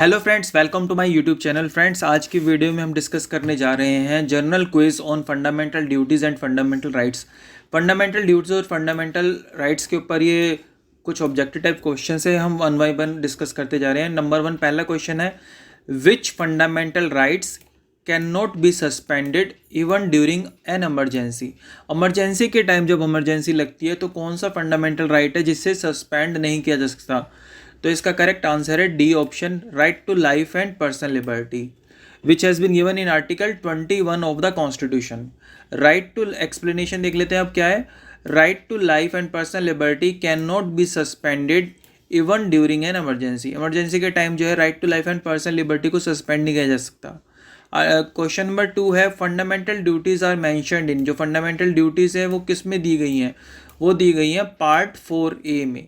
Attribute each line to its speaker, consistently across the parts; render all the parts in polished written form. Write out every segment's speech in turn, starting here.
Speaker 1: Hello friends, welcome to my YouTube channel. Friends, आज की video में हम डिस्कस करने जा रहे हैं general quiz on fundamental duties and fundamental rights. Fundamental duties और फंडामेंटल राइट्स के ऊपर ये कुछ ऑब्जेक्टिव टाइप क्वेश्चन है, हम वन बाय वन डिस्कस करते जा रहे हैं। नंबर 1 पहला क्वेश्चन है, which fundamental rights can not be suspended even during an emergency. Emergency के टाइम जब एमरजेंसी लगती है तो कौन सा फंडामेंटल राइट है जिससे सस्पेंड नहीं किया जा सकता? तो इसका करेक्ट आंसर है D option, right to life and personal liberty, which has been given in article 21 of the constitution. Right to explanation देख लेते हैं अब क्या है। Right to life and personal liberty can not be suspended even during an emergency. Emergency के time जो है right to life and personal liberty को सस्पेंड नहीं किया जा सकता। क्वेश्चन नंबर 2 है, fundamental duties are mentioned in. जो फंडामेंटल ड्यूटीज़ है वो किस में दी गई हैं? वो दी गई हैं पार्ट 4A में।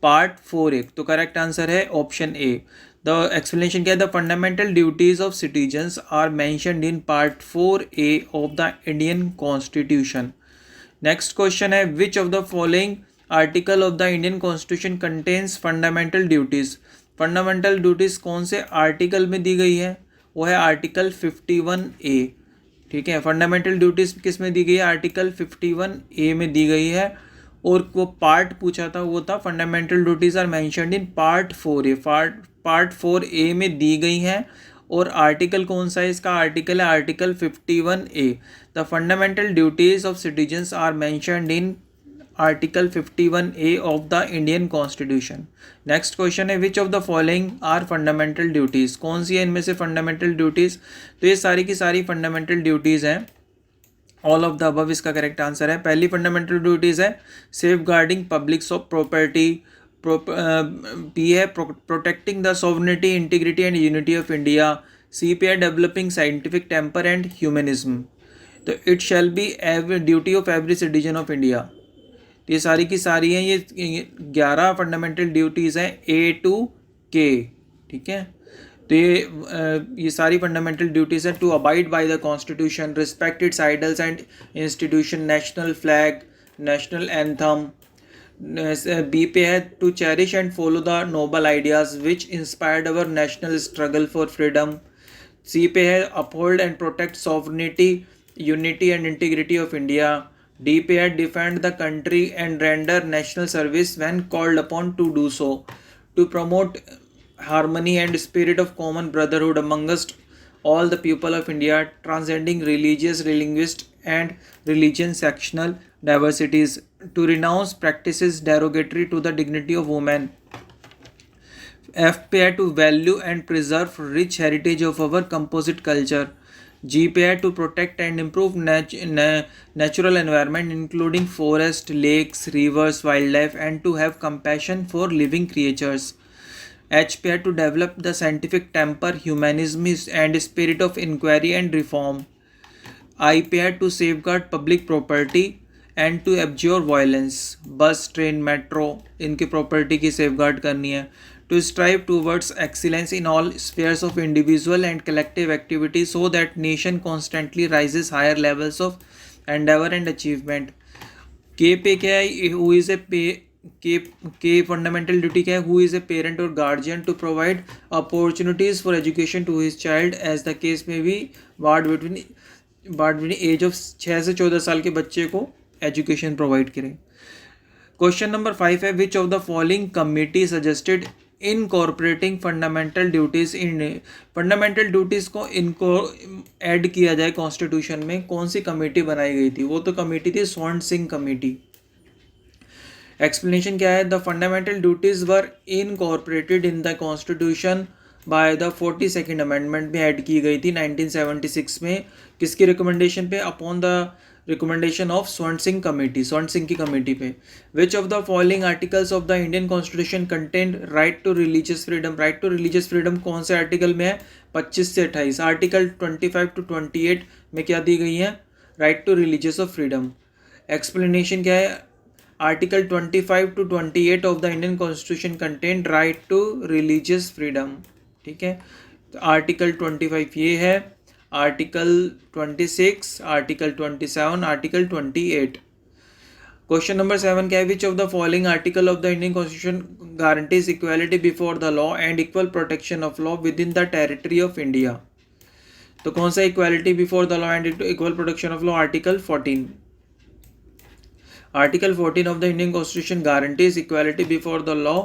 Speaker 1: पार्ट 4A, तो करेक्ट आंसर है ऑप्शन ए। द एक्सप्लेनेशन क्या है? The fundamental duties of citizens are mentioned in part 4A of the Indian constitution. Next question है, which of the following article of the Indian constitution contains fundamental duties. Fundamental duties कौन से article में दी गई है? वो है article 51A। ठीक है, फंडामेंटल ड्यूटीज किस में दी गई है? आर्टिकल 51A में दी गई है। और वो पार्ट पूछा था वो था fundamental duties are mentioned in part 4A। Part 4A में दी गई हैं। और आर्टिकल कौन सा है इसका? आर्टिकल है article 51A। The fundamental duties of citizens are mentioned in article 51A of the Indian constitution. Next question है, which of the following are fundamental duties. कौन सी है इनमें से फंडामेंटल ड्यूटीज़? तो ये सारी की सारी फंडामेंटल ड्यूटीज़ हैं। ऑल ऑफ द अबव इसका करेक्ट आंसर है। पहली फंडामेंटल ड्यूटीज़ है safeguarding public property. B है protecting the sovereignty, integrity and unity of India. C पे है developing scientific temper and humanism. तो it shall be every duty of every citizen of India. ये सारी की सारी हैं, ये 11 फंडामेंटल ड्यूटीज़ हैं A to K। ठीक है, तो ये सारी फंडामेंटल ड्यूटीज़ हैं। To abide by the constitution, respect its ideals and institution, national flag, national anthem. B पे है to cherish and follow the noble ideas which inspired our national struggle for freedom. C पे है uphold and protect sovereignty, unity and integrity of India. D पे है defend the country and render national service when called upon to do so. To promote harmony and spirit of common brotherhood amongst all the people of India, transcending religious, linguistic, and religion sectional diversities. To renounce practices derogatory to the dignity of women. F पे है to value and preserve rich heritage of our composite culture. G पे है to protect and improve natural environment including forest, lakes, rivers, wildlife, and to have compassion for living creatures. H पे है to develop the scientific temper, humanism and spirit of inquiry and reform. I पे है to safeguard public property and to abjure violence. बस, train, metro, इनकी property की safeguard करनी है। To strive towards excellence in all spheres of individual and collective activity so that nation constantly rises higher levels of endeavor and achievement. K पे क्या है? Who is a के fundamental duty क्या है? Who is a parent और guardian to provide opportunities for education to his child as the case में भी ward between as of 6 से 14 साल के बच्चे को एजुकेशन प्रोवाइड करें। क्वेश्चन नंबर 5 है, which of the following committee suggested incorporating fundamental duties in. Fundamental duties को इनको ऐड किया जाए कॉन्स्टिट्यूशन में, कौन सी कमेटी बनाई गई थी? वो तो कमेटी थी स्वर्ण सिंह कमेटी। एक्सप्लेनेशन क्या है? The fundamental duties were incorporated in the constitution by the 42nd amendment में ऐड की गई थी 1976 में। किसकी रिकमेंडेशन पे? अपॉन द रिकमेंडेशन ऑफ स्वर्ण सिंह कमेटी, स्वर्ण सिंह की कमेटी पे। Which of the following articles of the Indian constitution contain right to religious freedom. Right to religious freedom कौन से आर्टिकल में है? 25 से 28। आर्टिकल 25 to 28 में क्या दी गई है? Right to religious of freedom. Explanation क्या है? Article 25 to 28 of the Indian constitution contain right to religious freedom. ठीक है, तो आर्टिकल 25 ये है, article 26, article 27, article 28। Question number 7 क्या है, which of the following article of the Indian constitution guarantees equality before the law and equal protection of law within the territory of India. तो कौन सा equality before the law and equal protection of law, article 14। Article 14 of the Indian constitution guarantees equality before the law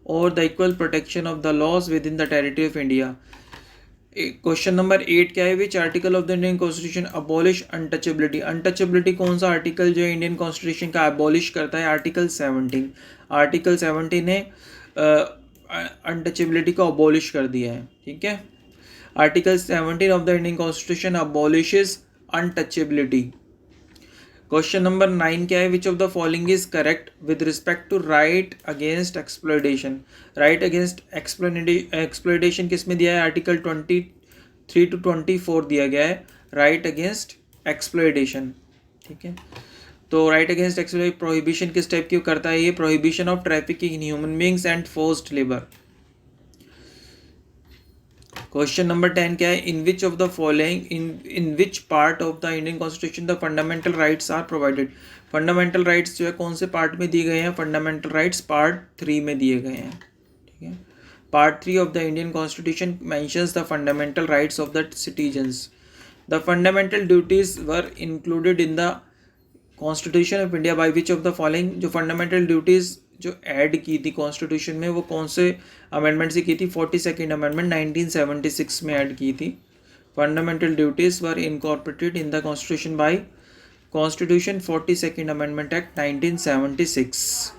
Speaker 1: और the equal protection of the laws within the territory of India. Question number 8 क्या है, which article of the Indian constitution abolish untouchability. Untouchability कौन सा article जो है Indian constitution का abolish करता है, आर्टिकल 17। आर्टिकल 17 ने अनटचेबिलिटी को अबॉलिश कर दिया है, ठीक है। Article 17 of the Indian constitution abolishes untouchability. Question number 9 क्या है, which of the following is correct with respect to right against exploitation. Right against exploitation किस में दिया है, आर्टिकल 23 to 24 दिया गया है, राइट अगेंस्ट एक्सप्लॉयटेशन, ठीक है। तो राइट अगेंस्ट एक्सप्लॉयटेशन प्रोहिबिशन किस टाइप की करता है, ये prohibition of trafficking in human beings and forced labour. Question number 10 क्या है, in which of the following in which part of the Indian constitution the fundamental rights are provided. Fundamental rights जो है कौन से पार्ट में दिए गए हैं, फंडामेंटल राइट्स पार्ट 3 में दिए गए हैं, ठीक है। Part 3 of the Indian constitution mentions the fundamental rights of the citizens. The fundamental duties were included in the constitution of India by which of the following. जो फंडामेंटल ड्यूटीज जो add की थी कॉन्स्टिट्यूशन में वो कौन से amendment से की थी, 42nd अमेंडमेंट 1976 में ऐड की थी। Fundamental duties were incorporated in the constitution bye constitution 42nd amendment act 1976।